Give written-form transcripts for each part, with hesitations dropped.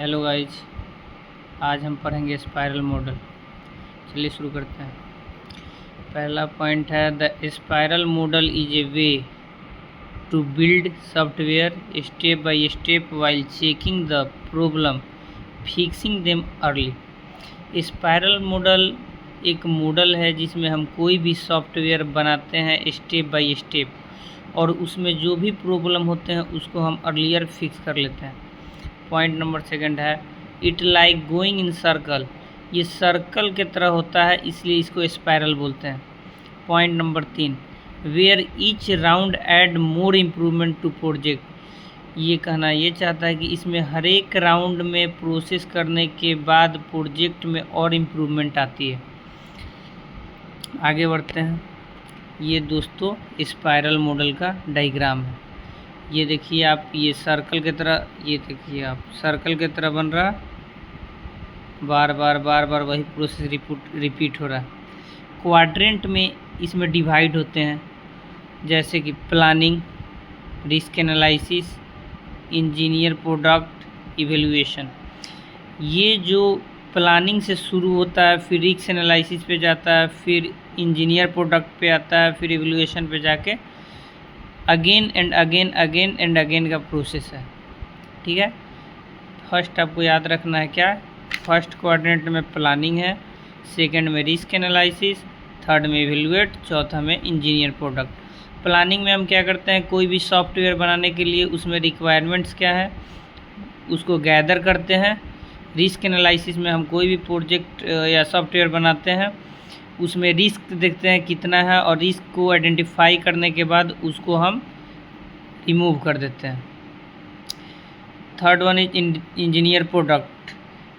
Hello guys, आज हम पढ़ेंगे स्पाइरल मॉडल। चलिए शुरू करते हैं। पहला पॉइंट है the spiral model is a way to build software step by step while checking the problem fixing them early. Spiral model एक मॉडल है जिसमें हम कोई भी सॉफ्टवेयर बनाते हैं स्टेप बाय स्टेप, और उसमें जो भी प्रॉब्लम होते हैं उसको हम अर्लियर फिक्स कर लेते हैं। पॉइंट नंबर सेकंड है it like going in circle. ये सर्कल की तरह होता है, इसलिए इसको स्पाइरल बोलते हैं। Point number 3 where each round add more improvement to project. ये कहना ये चाहता है कि इसमें हर एक राउंड में प्रोसेस करने के बाद प्रोजेक्ट में और इम्प्रूवमेंट आती है। आगे बढ़ते हैं। ये दोस्तों स्पाइरल मॉडल का डायग्राम है। ये देखिए आप, ये सर्कल की तरह, ये देखिए आप सर्कल की तरह बन रहा, बार बार वही प्रोसेस रिपीट हो रहा है। क्वाड्रेंट में इसमें डिवाइड होते हैं, जैसे कि planning, risk analysis, engineer product, evaluation. ये जो प्लानिंग से शुरू होता है, फिर रिस्क एनालिसिस पे जाता है, फिर इंजीनियर प्रोडक्ट पे आता है, फिर इवेल्युएशन पे जाके अगेन एंड अगेन का प्रोसेस है। ठीक है, फर्स्ट आपको याद रखना है क्या, फर्स्ट क्वाड्रेंट में प्लानिंग है, सेकंड में रिस्क एनालिसिस, थर्ड में इवेल्युएट, चौथा में इंजीनियर प्रोडक्ट। प्लानिंग में हम क्या करते हैं, कोई भी सॉफ्टवेयर बनाने के लिए उसमें रिक्वायरमेंट्स क्या है उसको गैदर करते हैं। रिस्क एनालिसिस में हम कोई भी प्रोजेक्ट या सॉफ्टवेयर बनाते हैं, उसमें रिस्क देखते हैं कितना है, और रिस्क को आइडेंटिफाई करने के बाद उसको हम रिमूव कर देते हैं। Third one is engineer product.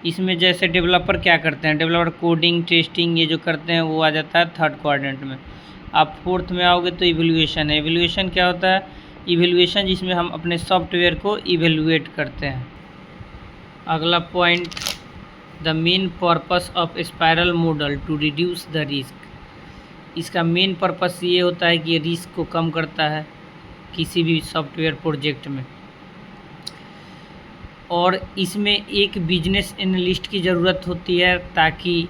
इसमें जैसे डेवलपर क्या करते हैं, डेवलपर कोडिंग, टेस्टिंग ये जो करते हैं वो आ जाता है थर्ड क्वाड्रेंट में। आप फोर्थ में आओगे तो इवेल्युएशन है। इवेल्युएशन क्या होता है, इवेल्युएशन जिसमें हम अपने सॉफ्टवेयर को इवेल्युएट करते हैं। अगला point the main purpose of spiral model to reduce the risk. इसका मेन पर्पस ये होता है कि ये रिस्क को कम करता है किसी भी सॉफ्टवेयर प्रोजेक्ट में। और इसमें एक बिजनेस एनालिस्ट की ज़रूरत होती है ताकि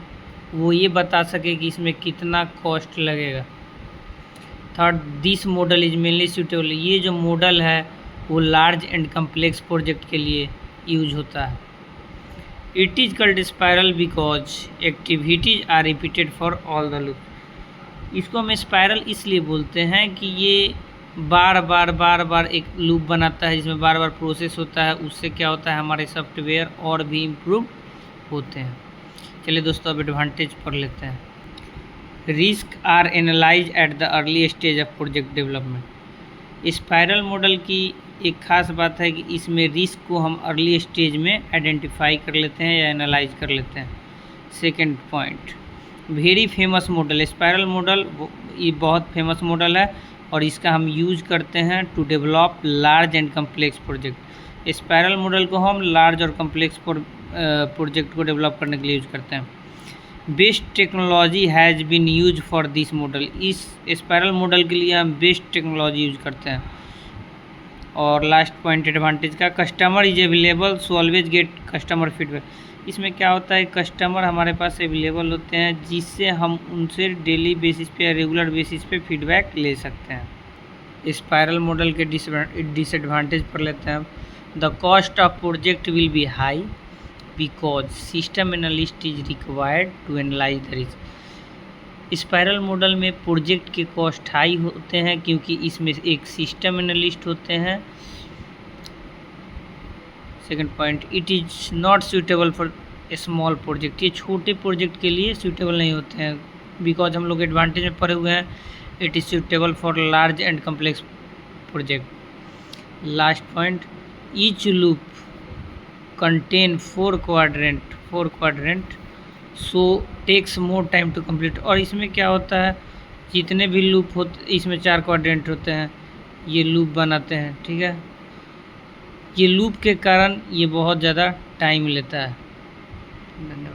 वो ये बता सके कि इसमें कितना कॉस्ट लगेगा। Third this model is mainly suitable. ये जो मॉडल है वो लार्ज एंड कम्प्लेक्स प्रोजेक्ट के लिए यूज होता है। It is called spiral because activities are repeated for all the loop. इसको हम स्पाइरल इसलिए बोलते हैं कि ये बार बार एक लूप बनाता है जिसमें बार प्रोसेस होता है। उससे क्या होता है, हमारे सॉफ्टवेयर और भी इम्प्रूव होते हैं। चलिए दोस्तों अब एडवांटेज पढ़ लेते हैं। Risk are analyse at the early stage of project development. Spiral model की एक ख़ास बात है कि इसमें रिस्क को हम अर्ली स्टेज में आइडेंटिफाई कर लेते हैं या एनालाइज कर लेते हैं। Second point very famous model. Spiral model ये बहुत फेमस मॉडल है और इसका हम यूज करते हैं to develop large and complex project. Spiral model को हम लार्ज और कम्प्लेक्स प्रोजेक्ट को डेवलप करने के लिए यूज करते हैं। Best technology has been use for this model. इस स्पाइरल मॉडल के लिए हम बेस्ट टेक्नोलॉजी यूज करते हैं। और लास्ट पॉइंट एडवांटेज का, customer is available so always get customer feedback. इसमें क्या होता है, कस्टमर हमारे पास अवेलेबल होते हैं जिससे हम उनसे डेली बेसिस पे या रेगुलर बेसिस पे फीडबैक ले सकते हैं। स्पाइरल मॉडल के डिसएडवांटेज पर लेते हैं। The cost of project will be high because system analyst is required to analyse the risk. Spiral model में प्रोजेक्ट के कॉस्ट हाई होते हैं क्योंकि इसमें एक सिस्टम एनालिस्ट होते हैं। Second point it is not suitable for small project. ये छोटे प्रोजेक्ट के लिए सूटेबल नहीं होते हैं बिकॉज हम लोग एडवांटेज में पढ़े हुए हैं it is suitable for large and complex project. Last point each loop contain four quadrant so takes more time to complete. और इसमें क्या होता है, जितने भी लूप होते इसमें 4 क्वाड्रेंट होते हैं, ये लूप बनाते हैं। ठीक है, ये लूप के कारण ये बहुत ज़्यादा टाइम लेता है। धन्यवाद।